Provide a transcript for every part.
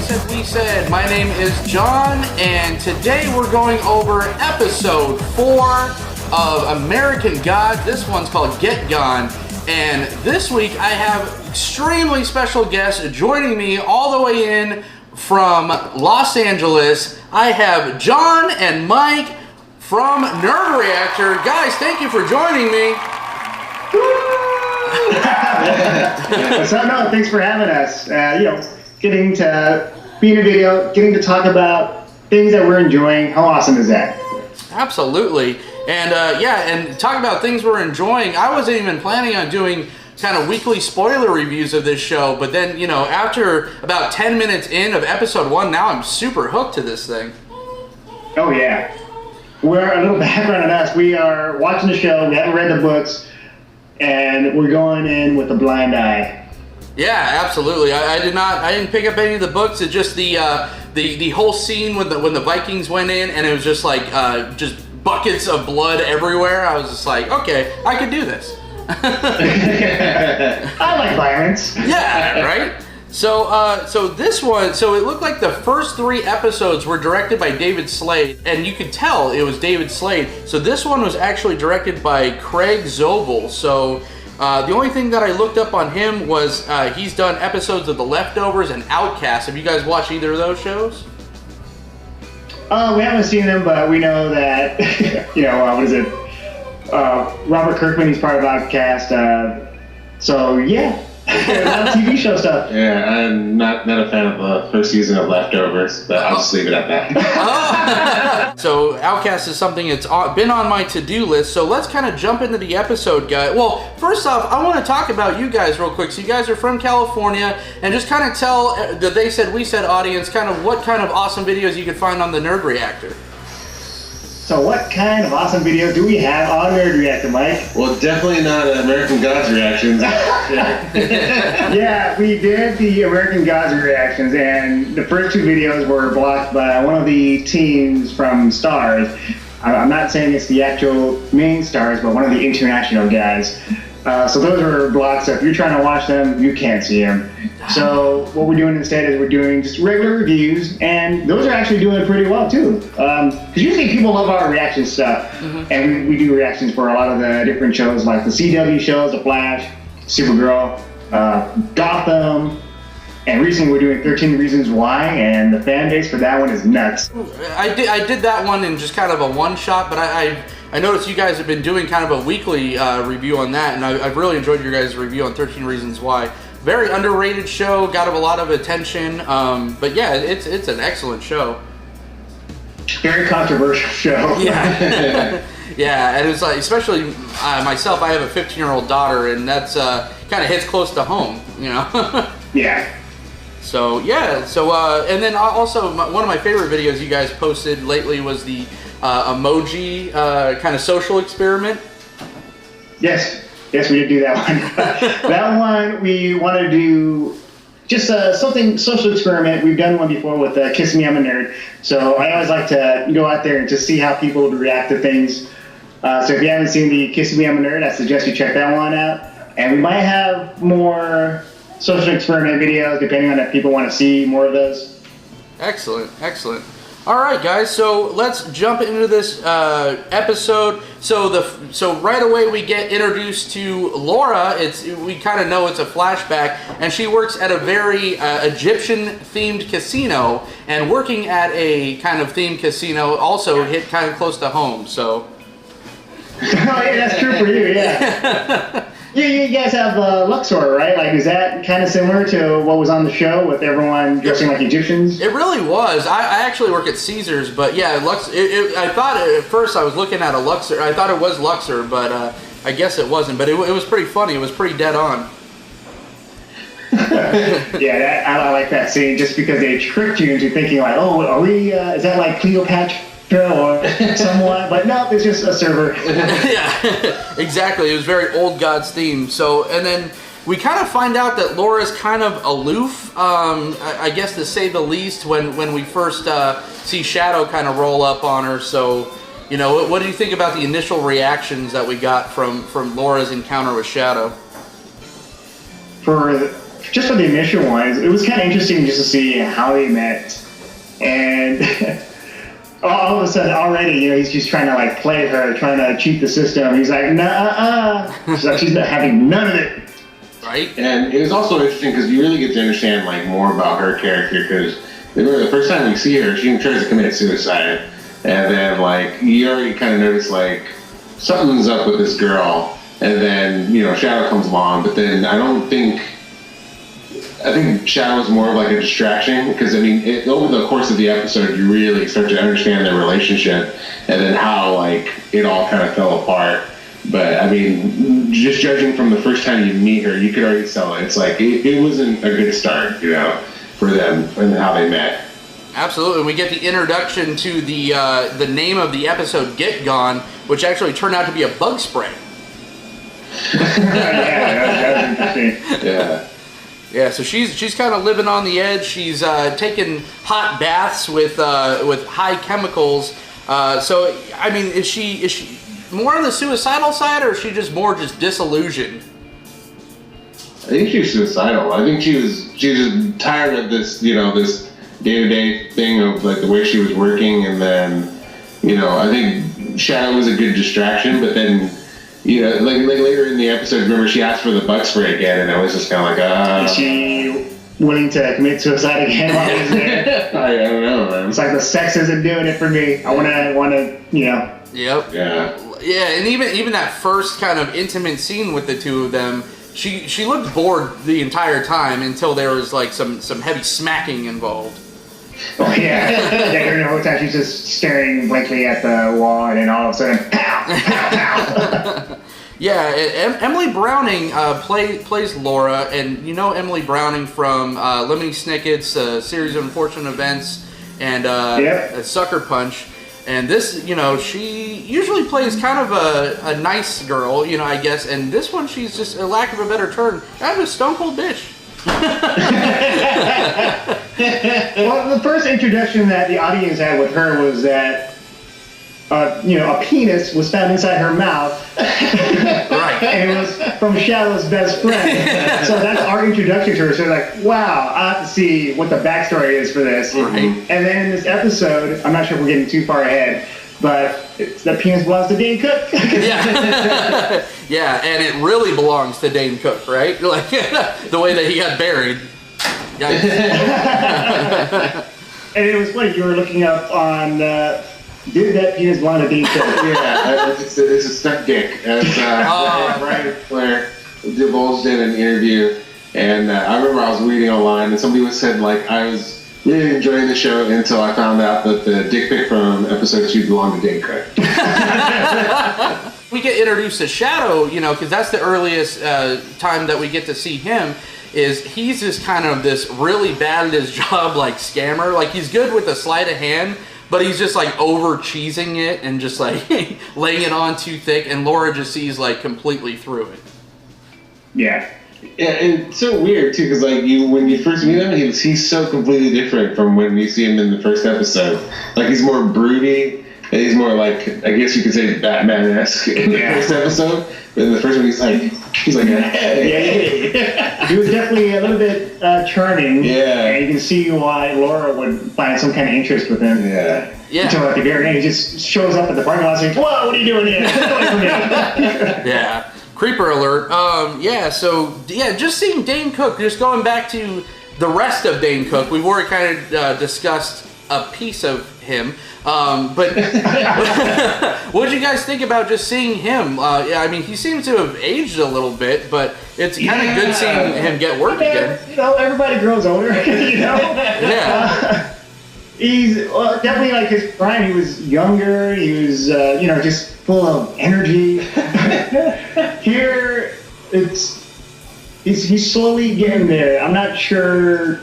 said, we said. My name is John, and today we're going over episode 4 of American Gods. This one's called Git Gone, and this week I have extremely special guests joining me all the way in from Los Angeles. I have John and Mike from Nerd Reactor. Guys, thank you for joining me. So no, thanks for having us. Getting to be in a video, getting to talk about things that we're enjoying. How awesome is that? Absolutely. And and talk about things we're enjoying. I wasn't even planning on doing kind of weekly spoiler reviews of this show, but then, after about 10 minutes in of episode 1, now I'm super hooked to this thing. Oh yeah. We're a little background on us. We are watching the show, we haven't read the books, and we're going in with a blind eye. Yeah, absolutely. I didn't pick up any of the books. It's just the whole scene when the Vikings went in, and it was just like just buckets of blood everywhere. I was just like, okay, I could do this. I like violence. Yeah, right. So this one, it looked like the first 3 episodes were directed by David Slade, and you could tell it was David Slade. So this one was actually directed by Craig Zobel. So the only thing that I looked up on him was he's done episodes of The Leftovers and Outcast. Have you guys watched either of those shows? We haven't seen them, but we know that what is it? Robert Kirkman, he's part of Outcast. So yeah. A lot of TV show stuff. Yeah, I'm not a fan of the first season of Leftovers, but I'll just leave it at that. So Outcast is something that's been on my to-do list, so let's kind of jump into the episode, guys. Well, first off, I want to talk about you guys real quick. So you guys are from California, and just kind of tell the They Said, We Said audience kind of what kind of awesome videos you can find on the Nerd Reactor. So what kind of awesome videos do we have on Nerd Reactor, Mike? Well, definitely not American Gods reactions. Yeah, we did the American Gods reactions, and the first 2 videos were blocked by one of the teams from STARZ. I'm not saying it's the actual main STARZ, but one of the international guys. So those are blocked, so if you're trying to watch them, you can't see them. So what we're doing instead is we're doing just regular reviews, and those are actually doing pretty well too. Because usually people love our reaction stuff, and we do reactions for a lot of the different shows, like the CW shows, The Flash, Supergirl, Gotham, and recently we're doing 13 Reasons Why, and the fan base for that one is nuts. I did that one in just kind of a one-shot, but I noticed you guys have been doing kind of a weekly review on that, and I've really enjoyed your guys' review on 13 Reasons Why. Very underrated show, got a lot of attention, but yeah, it's an excellent show. Very controversial show. Yeah. Yeah, and it's like, especially myself, I have a 15-year-old daughter, and that's kind of hits close to home, Yeah. So, yeah, and then also one of my favorite videos you guys posted lately was the emoji kind of social experiment. Yes, we did do that one. That one, we wanted to do just something social experiment. We've done one before with Kiss Me, I'm a Nerd. So I always like to go out there and just see how people would react to things. So if you haven't seen the Kiss Me, I'm a Nerd, I suggest you check that one out. And we might have more social experiment videos, depending on if people want to see more of those. Excellent. All right, guys. So let's jump into this episode. So right away we get introduced to Laura. We kind of know it's a flashback, and she works at a very Egyptian-themed casino. And working at a kind of themed casino also hit kind of close to home. So. Oh yeah, that's true for you. Yeah. You guys have Luxor, right? Like, is that kind of similar to what was on the show with everyone dressing like Egyptians? It really was. I actually work at Caesars, but yeah, I thought at first I was looking at a Luxor. I thought it was Luxor, but I guess it wasn't. But it was pretty funny. It was pretty dead on. Yeah, I like that scene just because they tricked you into thinking like, oh, are we? Is that like Cleopatra? Or somewhat, but no, it's just a server. Yeah, exactly. It was very old gods themed. So, and then we kind of find out that Laura's kind of aloof, I guess to say the least, when we first see Shadow kind of roll up on her. So, what do you think about the initial reactions that we got from Laura's encounter with Shadow? For just for the initial ones, it was kind of interesting just to see how they met. And all of a sudden, already, he's just trying to like play her, trying to cheat the system. He's like, nah, she's like, she's not having none of it. Right. And it was also interesting because you really get to understand like more about her character, because the first time we see her, she tries to commit suicide, and then like you already kind of notice like something's up with this girl, and then Shadow comes along, but then I think Shadow's more of like a distraction, because I mean over the course of the episode you really start to understand their relationship and then how like it all kind of fell apart. But I mean, just judging from the first time you meet her, you could already tell it's like it wasn't a good start, for them and how they met. Absolutely. We get the introduction to the name of the episode, Git Gone, which actually turned out to be a bug spray. Yeah, that was interesting. Yeah. Yeah, so she's kind of living on the edge. She's taking hot baths with high chemicals. So I mean, is she more on the suicidal side, or is she just more disillusioned? I think she was suicidal. I think she was just tired of this, this day-to-day thing of like the way she was working, and then, I think Shadow was a good distraction, but then, like later in the episode, remember she asked for the bug spray again, and I was just kind of like, Is she willing to commit suicide again while he's there? I don't know, man. It's like the sex isn't doing it for me. I want to. Yep. Yeah, and even that first kind of intimate scene with the two of them, she looked bored the entire time until there was like some heavy smacking involved. Oh yeah, during the whole time she's just staring blankly at the wall, and then all of a sudden, pow, pow, pow. Yeah, Emily Browning plays Laura, and Emily Browning from Lemony Snicket's Series of Unfortunate Events and Sucker Punch. And this, she usually plays kind of a nice girl, I guess. And this one, she's just, a lack of a better term, kind of a stone cold bitch. Well, the first introduction that the audience had with her was that, a penis was found inside her mouth. Right. And it was from Shadow's best friend. So that's our introduction to her. So like, wow, I have to see what the backstory is for this. Right. And then in this episode, I'm not sure if we're getting too far ahead, but that penis belongs to Dane Cook. Yeah. Yeah, and it really belongs to Dane Cook, right? Like the way that he got buried. And it was funny, you were looking up on did that penis belong to Dane Cook? Yeah, it's a stuck dick. As Brian Flair divulged in an interview, and I remember I was reading online, and somebody said like I was really enjoying the show until I found out that the dick pic from episode 2 belonged to Dane Cook. We get introduced to Shadow, because that's the earliest time that we get to see him. Is he's just kind of this really bad at his job, like scammer. Like he's good with a sleight of hand, but he's just like over cheesing it and just like laying it on too thick, and Laura just sees like completely through it. Yeah. Yeah, and it's so weird too, because like when you first meet him, he's so completely different from when you see him in the first episode. Like he's more broody, and he's more like, I guess you could say Batman-esque in the first episode. But in the first one, he's like, hey. Yeah, he was definitely a little bit charming. Yeah. And you can see why Laura would find some kind of interest with him. Yeah. Until at the very end, he just shows up at the parking lot and says, "Whoa, what are you doing here? Get away from me." Yeah. Creeper alert. Just seeing Dane Cook, just going back to the rest of Dane Cook, we've already kind of discussed a piece of him. But what did you guys think about just seeing him? I mean, he seems to have aged a little bit, but it's kind of good seeing him get work again. Everybody grows older, Yeah. He's definitely like his prime. He was younger. He was, just full of energy. Here, he's slowly getting there. I'm not sure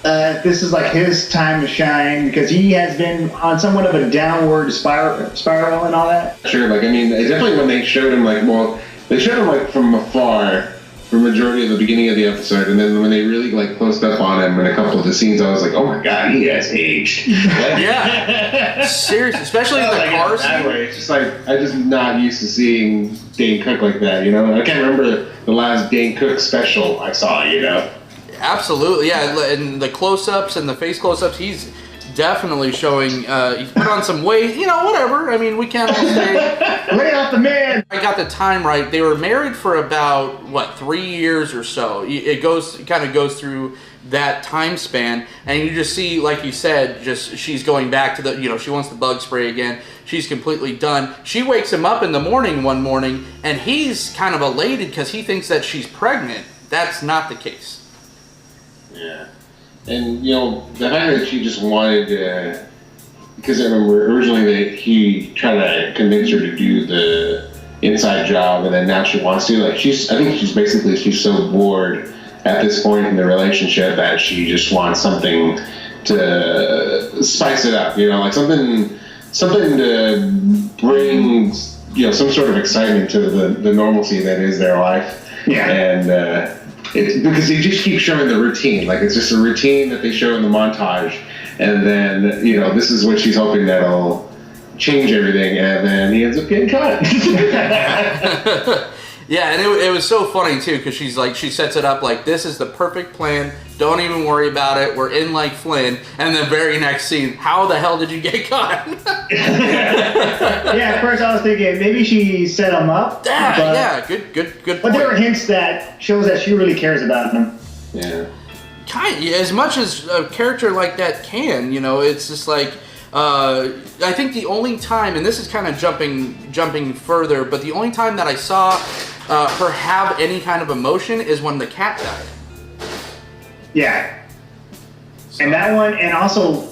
if this is like his time to shine, because he has been on somewhat of a downward spiral and all that. Sure, definitely when they showed him, they showed him from afar for majority of the beginning of the episode, and then when they really closed up on him in a couple of the scenes, I was like, oh my god, he has aged. Yeah. Seriously, especially in the car scene. It's just I'm just not used to seeing Dane Cook like that, you know? I can't remember the last Dane Cook special I saw, you know? Absolutely, yeah. And the close-ups and the face close-ups, he's definitely showing, he's put on some weight, you know, whatever. I mean, we can't all say. Lay off the man! I got the time right. They were married for about, what, 3 years or so. It kind of goes through that time span, and you just see, like you said, just she's going back to the, you know, she wants the bug spray again. She's completely done. She wakes him up in the morning one morning, and he's kind of elated because he thinks that she's pregnant. That's not the case. Yeah. And, you know, the fact that she just wanted to, because I remember originally he tried to convince her to do the inside job, and then now she wants to, like, I think she's so bored at this point in the relationship that she just wants something to spice it up, you know, like something to bring, you know, some sort of excitement to the normalcy that is their life. Yeah. And, because they just keep showing the routine, like it's just a routine that they show in the montage, and then, you know, this is what she's hoping that'll change everything, and then he ends up getting caught. Yeah, and it was so funny too, because she sets it up like, this is the perfect plan, don't even worry about it, we're in like Flynn, and the very next scene, how the hell did you get caught? Yeah, at first I was thinking maybe she set him up. Yeah, good But point. there were hints that shows that she really cares about him. Yeah. As much as a character like that can, you know, it's just like, I think the only time, and this is kind of jumping further, but the only time that I saw her have any kind of emotion is when the cat died. Yeah. And that one, and also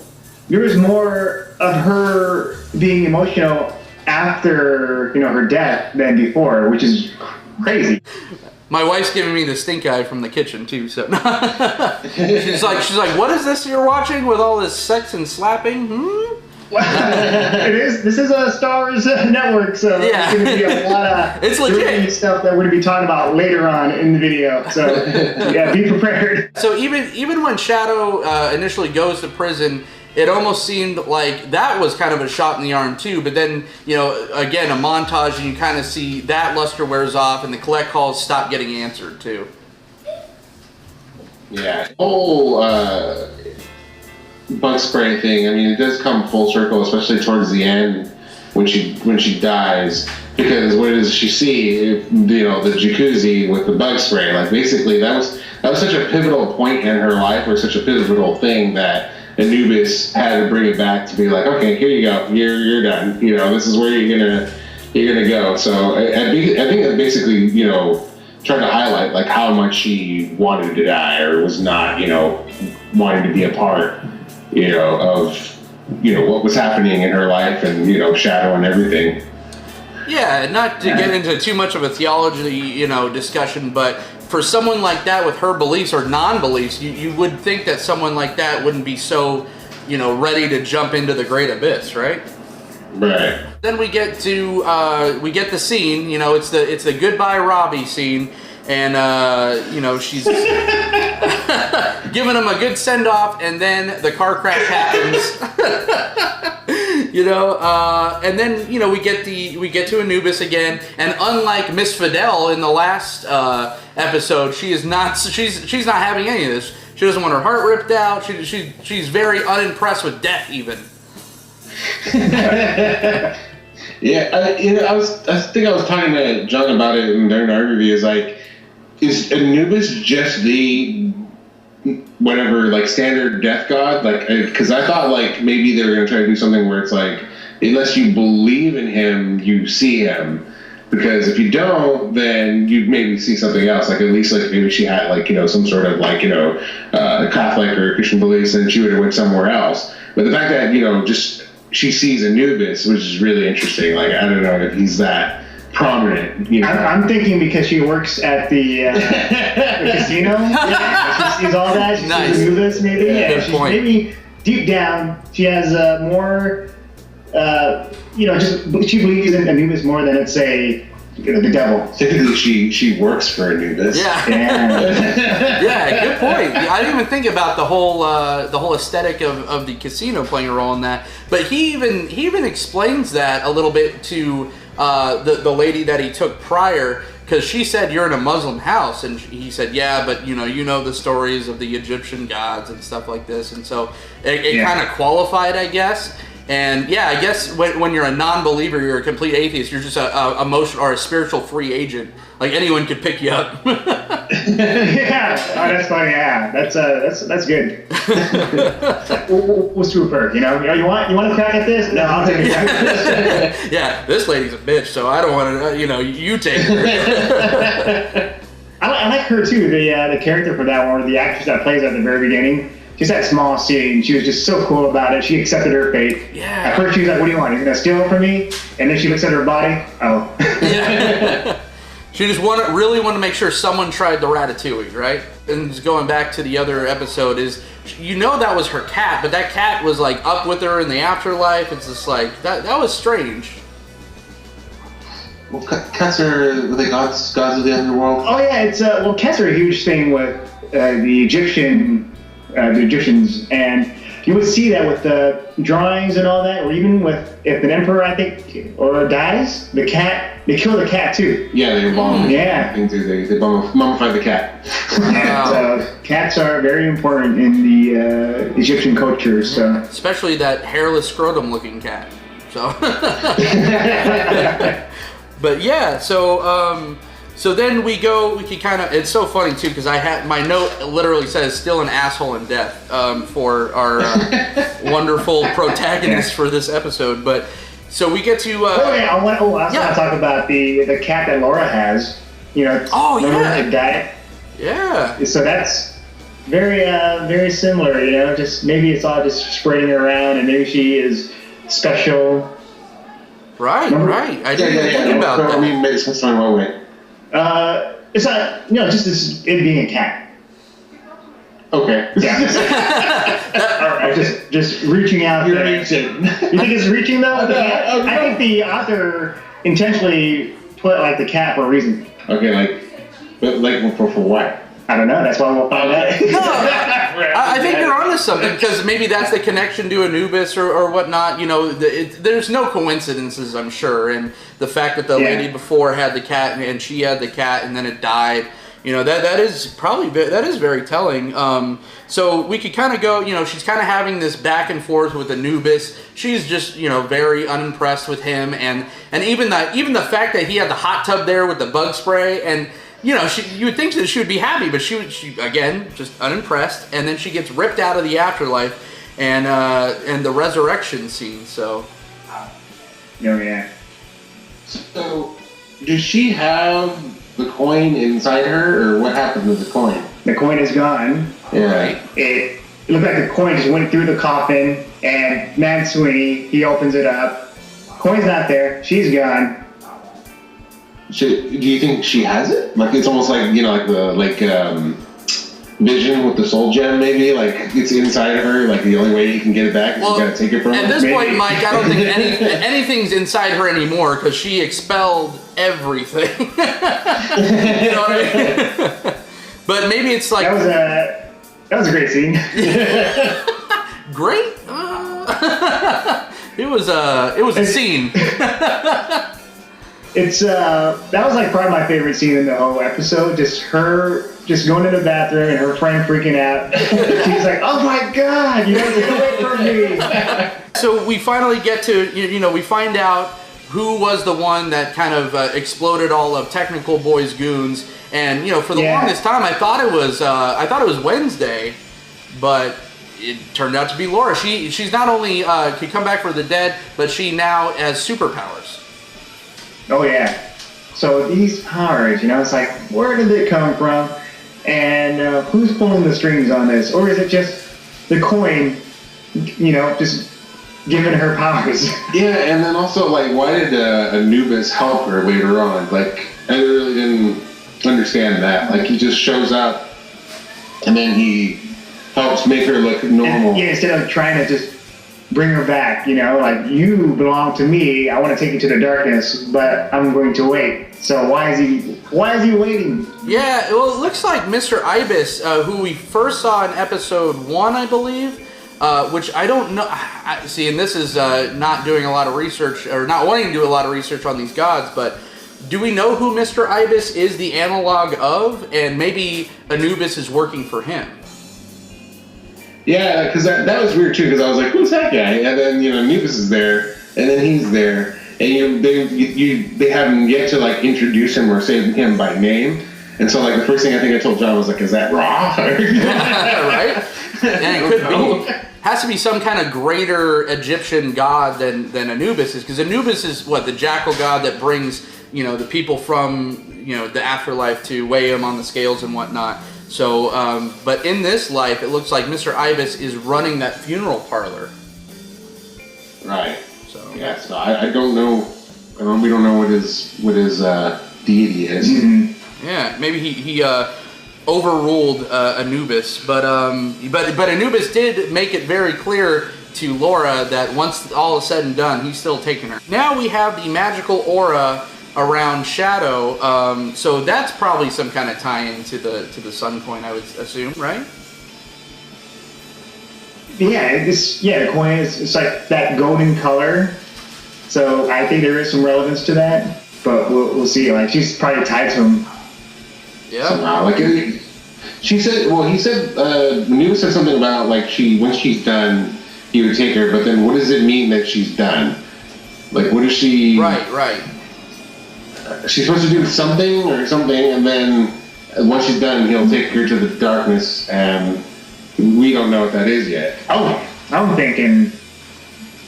there was more of her being emotional after, you know, her death than before, which is crazy. My wife's giving me the stink eye from the kitchen too, so she's like, what is this you're watching with all this sex and slapping? This is a STARZ network, so Yeah. there's going to be a lot of It's legit. dirty stuff that we're going to be talking about later on in the video. So yeah, be prepared. So even when Shadow initially goes to prison, it almost seemed like that was kind of a shot in the arm too, but then, you know, again, a montage and you kind of see that luster wears off and the collect calls stop getting answered too. Yeah. Whole bug spray thing, I mean, it does come full circle, especially towards the end when she dies, because what does she see? You know, the jacuzzi with the bug spray. Like, basically that was such a pivotal point in her life, or such a pivotal thing, that Anubis had to bring it back to be like, okay, here you go, you're done. You know, this is where you're gonna go. So I think that basically, you know, trying to highlight like how much she wanted to die, or was not, you know, wanting to be a part, you know, of, you know, what was happening in her life, and, you know, Shadow and everything. Yeah, not to get into too much of a theology, you know, discussion, but for someone like that with her beliefs or non-beliefs, you would think that someone like that wouldn't be so, you know, ready to jump into the great abyss, right? Right. Then we get to the scene, you know, it's the goodbye Robbie scene, and you know, she's giving him a good send off, and then the car crash happens. You know, and then, you know, we get to Anubis again, and unlike Miss Fidel in the last episode, she's not having any of this. She doesn't want her heart ripped out. She's very unimpressed with death even. Yeah, you know, I think I was talking to John about it during our interview. Is Anubis just the whatever, like, standard death god? Like, because I thought like maybe they were gonna try to do something where it's like, unless you believe in him, you see him. Because if you don't, then you'd maybe see something else. Like, at least, like, maybe she had, like, you know, some sort of, like, you know, Catholic or Christian beliefs, and she would have went somewhere else. But the fact that, you know, just she sees Anubis, which is really interesting. Like, I don't know if he's that prominent, you know. I'm thinking because she works at the casino. Yeah, she sees all that. She Nice. sees Anubis, maybe. Yeah, good she's point. maybe deep down she has more. You know, just she believes in Anubis more than, let's say, you know, the devil. Typically, she works for Anubis. Yeah. Yeah. Yeah, good point. I didn't even think about the whole aesthetic of the casino playing a role in that. But he even explains that a little bit to the lady that he took prior, because she said, you're in a Muslim house, and he said, yeah, but you know the stories of the Egyptian gods and stuff like this, and so it kind of qualified, I guess. And yeah, I guess when you're a non-believer, you're a complete atheist. You're just a emotional or a spiritual free agent. Like anyone could pick you up. Yeah, oh, that's funny. Yeah, that's good. What's to perk? You want to crack at this? No, I'll take a crack at this. Yeah, this lady's a bitch, so I don't want to. You take her. I like her too. The character for that one, or the actress that plays at the very beginning. Just that small scene, she was just so cool about it. She accepted her fate. Yeah. At first she was like, what do you want? You're going to steal it from me? And then she looks at her body. Oh. Yeah. She just really wanted to make sure someone tried the ratatouille, right? And just going back to the other episode is, that was her cat, but that cat was like up with her in the afterlife. It's just like, that was strange. Well, cats are the gods of the underworld. Oh yeah, it's cats are a huge thing with the Egyptians, and you would see that with the drawings and all that, or even with if an emperor, I think, or dies, they kill the cat too. Yeah, they embalm. Yeah, they mummify the cat. Yeah, so cats are very important in the Egyptian culture. So especially that hairless scrotum-looking cat. So, but yeah, so then we can kind of, it's so funny too, because my note literally says still an asshole in death for our wonderful protagonist for this episode. But so we get to. I want to talk about the cat that Laura has. That died. Yeah. So that's very similar. Just maybe it's all just spreading around, and maybe she is special. Right. I didn't think about that. I mean, makes sense in one way. It's not, just it being a cat. Okay. Yeah. just reaching out. You're reaching. You think it's reaching though? I think the author intentionally put like the cat for a reason. Okay, for what? I don't know. That's why we'll find out. No, I think you're onto something, because maybe that's the connection to Anubis or whatnot. There's no coincidences, I'm sure, and the fact that the lady before had the cat and she had the cat and then it died. That is very telling. So we could kind of go. She's kind of having this back and forth with Anubis. She's just very unimpressed with him, and even the fact that he had the hot tub there with the bug spray and. You would think that she would be happy, but she again just unimpressed, and then she gets ripped out of the afterlife, and the resurrection scene. So, oh yeah. So, does she have the coin inside her, or what happened to the coin? The coin is gone. Yeah. Right. It looked like the coin just went through the coffin, and Man Sweeney, he opens it up. Coin's not there. She's gone. Do you think she has it? Like it's almost like the Vision with the soul gem, maybe like it's inside of her. Like the only way you can get it back is you gotta take it from her. At this point, Mike, I don't think anything's inside her anymore because she expelled everything. You know what I mean? But maybe it's like that was a great scene. Great. It was a scene. That was like probably my favorite scene in the whole episode. Just her going to the bathroom and her friend freaking out. She's like, "Oh my God, get away from me!" So we finally get to we find out who was the one that kind of exploded all of Technical Boy's goons. And for the longest time, I thought it was Wednesday, but it turned out to be Laura. She's not only could come back from the dead, but she now has superpowers. Oh yeah. So these powers, it's like, where did they come from? And who's pulling the strings on this? Or is it just the coin, just giving her powers? Yeah, and then also, like, why did Anubis help her later on? Like, I really didn't understand that. Like, he just shows up, and then he helps make her look normal. And, instead of trying to just bring her back, like, you belong to me, I want to take you to the darkness, but I'm going to wait. So why is he waiting? Yeah, well, it looks like Mr. Ibis, who we first saw in episode 1, I believe, which I don't know. See, and this is not doing a lot of research, or not wanting to do a lot of research on these gods, but do we know who Mr. Ibis is the analog of? And maybe Anubis is working for him. Yeah, because that was weird too, because I was like, who's that guy? And then, Anubis is there, and then he's there, and they haven't yet to, like, introduce him or say him by name. And so, like, the first thing I think I told John was, like, is that Ra? Right? And it could be. Has to be some kind of greater Egyptian god than Anubis is, because Anubis is, the jackal god that brings, the people from, the afterlife to weigh him on the scales and whatnot. So, but in this life, it looks like Mr. Ibis is running that funeral parlor. Right. So yeah. So I don't know. We don't know what his deity is. Mm-hmm. Yeah. Maybe he overruled Anubis, but Anubis did make it very clear to Laura that once all is said and done, he's still taking her. Now we have the magical aura around Shadow, so that's probably some kind of tie-in to the Sun coin, I would assume, right? Yeah, the coin it's like that golden color, so I think there is some relevance to that, but we'll see. Like, she's probably tied to him. Yeah. Somehow, like she said. Well, he said. Anubis said something about, like, once she's done, he would take her. But then, what does it mean that she's done? Like, what is she? Right. She's supposed to do something, and then once she's done, he'll take her to the darkness, and we don't know what that is yet. Oh, I'm thinking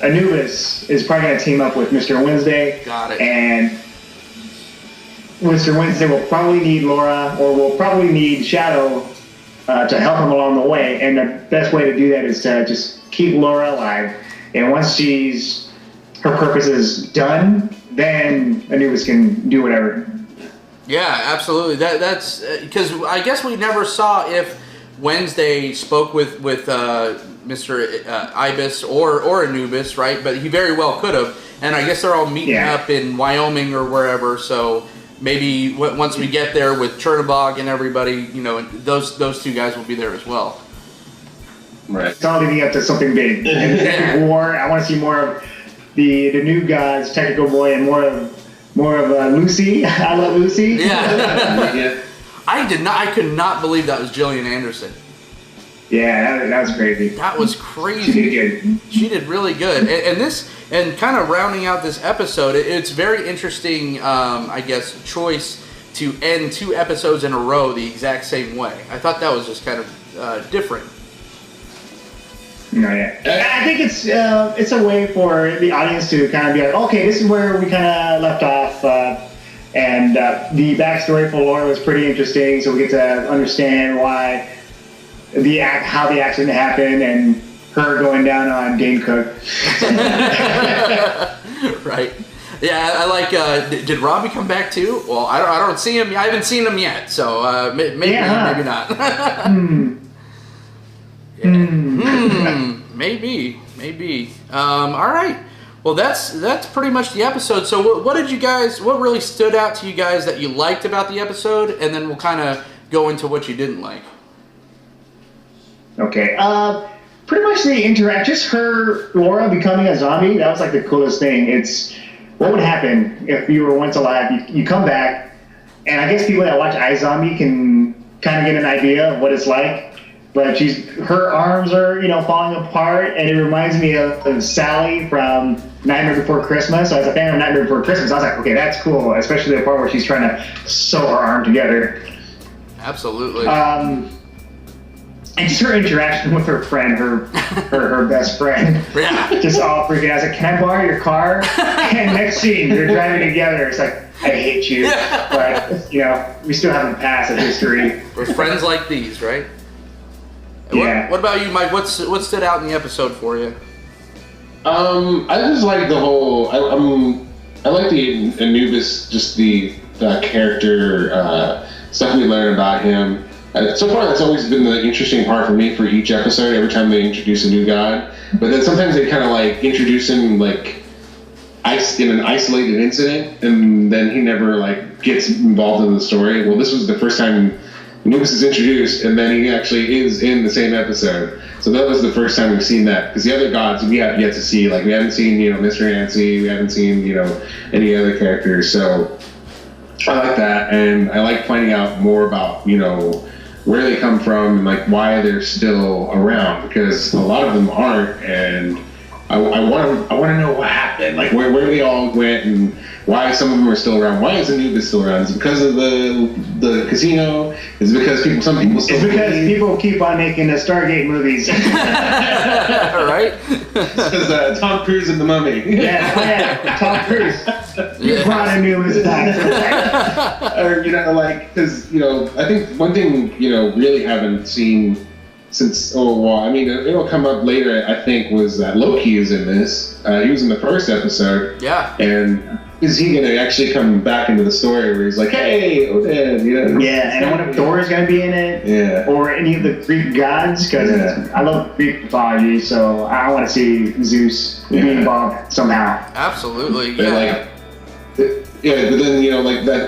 Anubis is probably going to team up with Mr. Wednesday. Got it. And Mr. Wednesday will probably need Laura, or will probably need Shadow to help him along the way. And the best way to do that is to just keep Laura alive. And once her purpose is done, then Anubis can do whatever. Yeah, absolutely. That's because I guess we never saw if Wednesday spoke with Mr. Ibis or Anubis, right? But he very well could have. And I guess they're all meeting up in Wyoming or wherever. So maybe once we get there with Chernobog and everybody, those two guys will be there as well. Right. It's all leading up to something big. And the Epic War. I want to see more of the new gods, Technical Boy, and more of Lucy. I love Lucy. Yeah. I could not believe that was Gillian Anderson. Yeah, that was crazy. That was crazy. She did good. She did really good. And kind of rounding out this episode, it's very interesting, I guess, choice to end 2 episodes in a row the exact same way. I thought that was just kind of different. No, yeah. I think it's a way for the audience to kind of be like, okay, this is where we kind of left off, and the backstory for Laura was pretty interesting, so we get to understand how the accident happened and her going down on Dane Cook. Right. Yeah, I like. Did Robbie come back too? Well, I don't see him. I haven't seen him yet, so maybe maybe not. Maybe. All right. Well, that's pretty much the episode. So, what really stood out to you guys that you liked about the episode, and then we'll kind of go into what you didn't like. Okay. Pretty much the interaction, just Laura becoming a zombie. That was like the coolest thing. It's what would happen if you were once alive. You come back, and I guess people that watch iZombie can kind of get an idea of what it's like. But her arms are, falling apart, and it reminds me of Sally from Nightmare Before Christmas. I was a fan of Nightmare Before Christmas. I was like, okay, that's cool, especially the part where she's trying to sew her arm together. Absolutely. And just her interaction with her friend, her best friend. Yeah. Just all freaking out. I was like, can I borrow your car? And next scene, they're driving together. It's like, I hate you. But, we still haven't passed a history. With friends like these, right? Yeah. What about you, Mike? What stood out in the episode for you? I just like the whole. I like the Anubis, just the character stuff we learn about him. So far, that's always been the interesting part for me for each episode. Every time they introduce a new god, but then sometimes they kind of like introduce him like in an isolated incident, and then he never like gets involved in the story. Well, this was the first time Anubis is introduced, and then he actually is in the same episode. So that was the first time we've seen that, because the other gods we have yet to see. Like, we haven't seen, Mr. Nancy, we haven't seen, any other characters. So I like that, and I like finding out more about, where they come from and like why they're still around, because a lot of them aren't, and I want to know what happened, like where they all went and why some of them are still around. Why is Anubis still around? Is it because of the casino? Is it because some people still? It's because people keep on making the Stargate movies. Right? Because Tom Cruise and the Mummy. Yeah, Tom Cruise. You brought Anubis back. Or because I think one thing really haven't seen since it'll come up later. I think was that Loki is in this. He was in the first episode. Yeah. And is he gonna actually come back into the story where he's like, hey, Odin, Yeah, and I wonder if Thor is gonna be in it. Yeah. Or any of the Greek gods, because I love Greek mythology, so I want to see Zeus be involved somehow. Absolutely. But Yeah. but then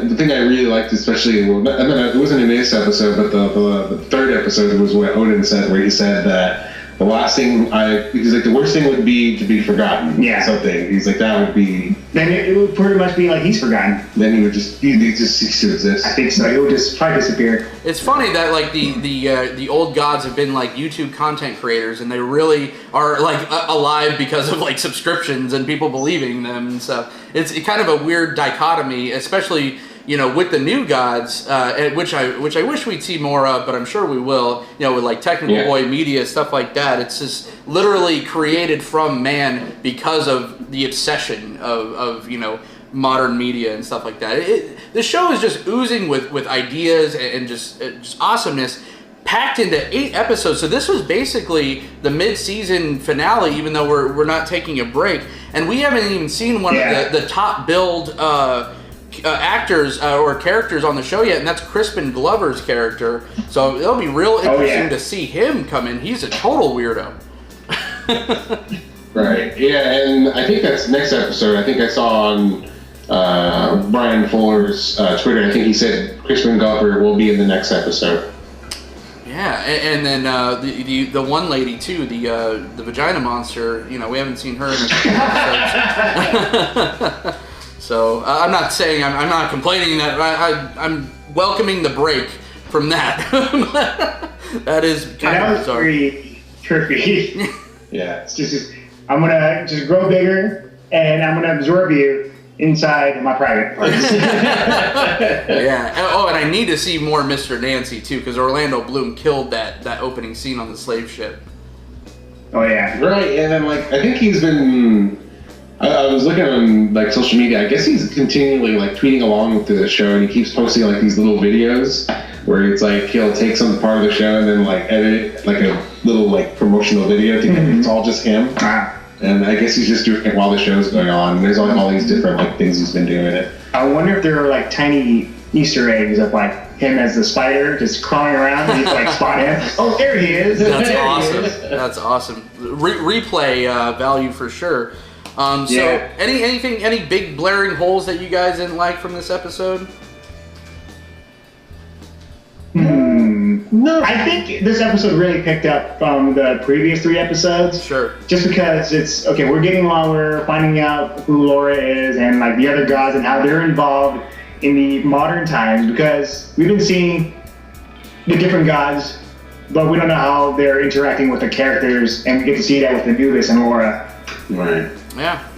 the thing I really liked, especially, and then it wasn't in this episode, but the third episode was what Odin said, where he said that the last thing he's like, the worst thing would be to be forgotten. Yeah. Something. He's like, that would be. Then it would pretty much be like he's forgotten. Then he just cease to exist. I think so. He would just probably disappear. It's funny that like the old gods have been like YouTube content creators, and they really are like alive because of like subscriptions and people believing them and stuff. It's kind of a weird dichotomy, especially with the new gods, which I wish we'd see more of, but I'm sure we will. With like Technical Boy Media, stuff like that. It's just literally created from man because of the obsession of modern media and stuff like that. The show is just oozing with ideas and just awesomeness, packed into 8 episodes. So this was basically the mid-season finale, even though we're not taking a break, and we haven't even seen one of the top billed actors or characters on the show yet, and that's Crispin Glover's character. So it'll be real interesting to see him come in. He's a total weirdo. Right. Yeah, and I think that's next episode. I think I saw on Brian Fuller's Twitter. I think he said Crispin Glover will be in the next episode. Yeah, and then the one lady too, the vagina monster. We haven't seen her in a few episodes. So I'm not saying I'm not complaining that I'm welcoming the break from that. That is kind of bizarre. Trippy. Yeah, it's just I'm gonna just grow bigger and I'm gonna absorb you inside my private parts. Yeah. Oh, and I need to see more Mr. Nancy too, because Orlando Bloom killed that opening scene on the slave ship. Oh yeah. Right, and then I think he's been. I was looking on social media. I guess he's continually tweeting along with the show, and he keeps posting these little videos where it's he'll take some part of the show and then edit a little promotional video. It's all just him. And I guess he's just doing it while the show's going on. There's all these different things he's been doing it. I wonder if there are tiny Easter eggs of him as the spider just crawling around and you spot him. Oh, there he is. That's awesome. That's awesome. Replay value for sure. So any big blaring holes that you guys didn't like from this episode? No. I think this episode really picked up from the previous 3 episodes. Sure. Just because it's, okay, we're getting along, we're finding out who Laura is and the other gods and how they're involved in the modern times, because we've been seeing the different gods, but we don't know how they're interacting with the characters, and we get to see that with Anubis and Laura. Right. Yeah.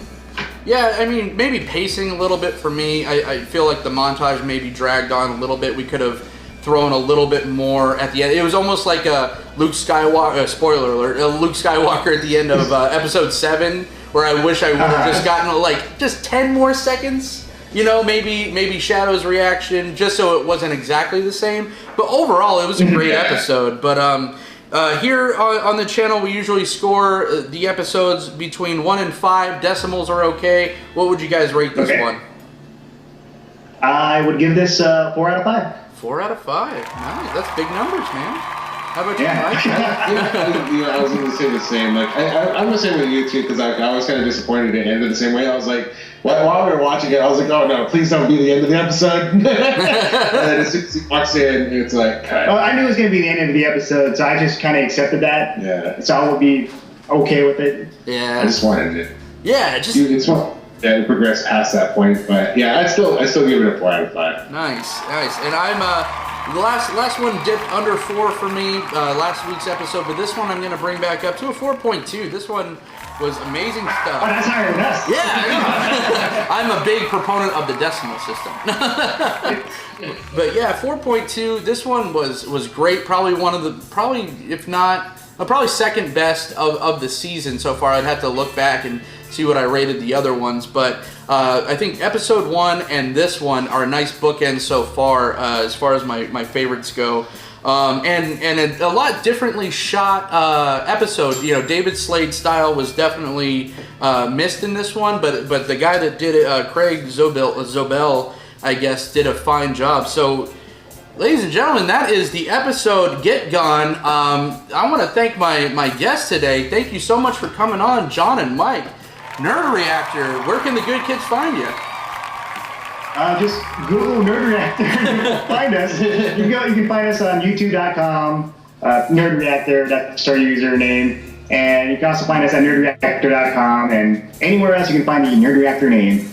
Yeah, I mean, maybe pacing a little bit for me. I feel like the montage maybe dragged on a little bit. We could have thrown a little bit more at the end. It was almost like a Luke Skywalker, spoiler alert, a Luke Skywalker at the end of episode 7, where I wish I would have just gotten just 10 more seconds. Maybe Shadow's reaction, just so it wasn't exactly the same. But overall, it was a great episode. But here on the channel, we usually score the episodes between 1 and 5. Decimals are okay. What would you guys rate this one? I would give this 4 out of 5. 4 out of 5. Nice. That's big numbers, man. How about you, Yeah. Mike? I was going to say the same. Like, I'm the same with you too, because I was kind of disappointed it ended the same way. I was like, while we were watching it, I was like, oh no, please don't be the end of the episode. And then as soon as he walks in, it's like, Oh, I knew it was going to be the end of the episode, so I just kind of accepted that. Yeah. So I will be okay with it. Yeah. I just wanted it. Yeah, just to progress past that point, but yeah, I still give it a 4 out of 5. nice. And I'm the last one dipped under 4 for me last week's episode, but this one I'm gonna bring back up to a 4.2. This one was amazing stuff. Oh, that's higher than us. Yeah, I know. I'm a big proponent of the decimal system. But yeah, 4.2. This one was great. Probably if not, probably second best of the season so far. I'd have to look back and see what I rated the other ones, but I think episode 1 and this one are nice bookends so far as my favorites go. And a lot differently shot episode. You know, David Slade's style was definitely missed in this one, but the guy that did it, Craig Zobel, I guess, did a fine job. So, ladies and gentlemen, that is the episode Git Gone. I want to thank my guests today. Thank you so much for coming on, John and Mike. Nerd Reactor, where can the good kids find you? Just Google Nerd Reactor and find us. You can find us on youtube.com, Nerd Reactor, that's our username. And you can also find us at nerdreactor.com and anywhere else you can find the Nerd Reactor name.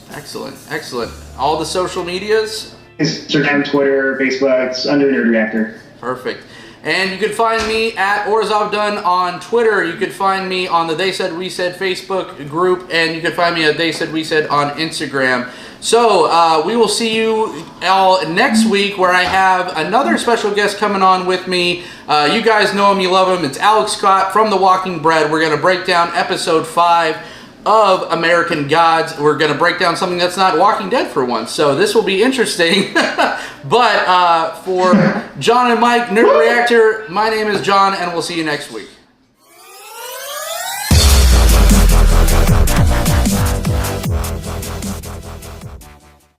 Excellent. All the social medias? Instagram, Twitter, Facebook, it's under Nerd Reactor. Perfect. And you can find me at Orzovdone on Twitter. You can find me on the They Said We Said Facebook group, and you can find me at They Said We Said on Instagram. So we will see you all next week, where I have another special guest coming on with me. You guys know him, you love him. It's Alex Scott from The Walking Dead. We're going to break down episode 5 of American Gods. We're going to break down something that's not Walking Dead for once, so this will be interesting. But for John and Mike, Nerd Reactor, my name is John, and we'll see you next week.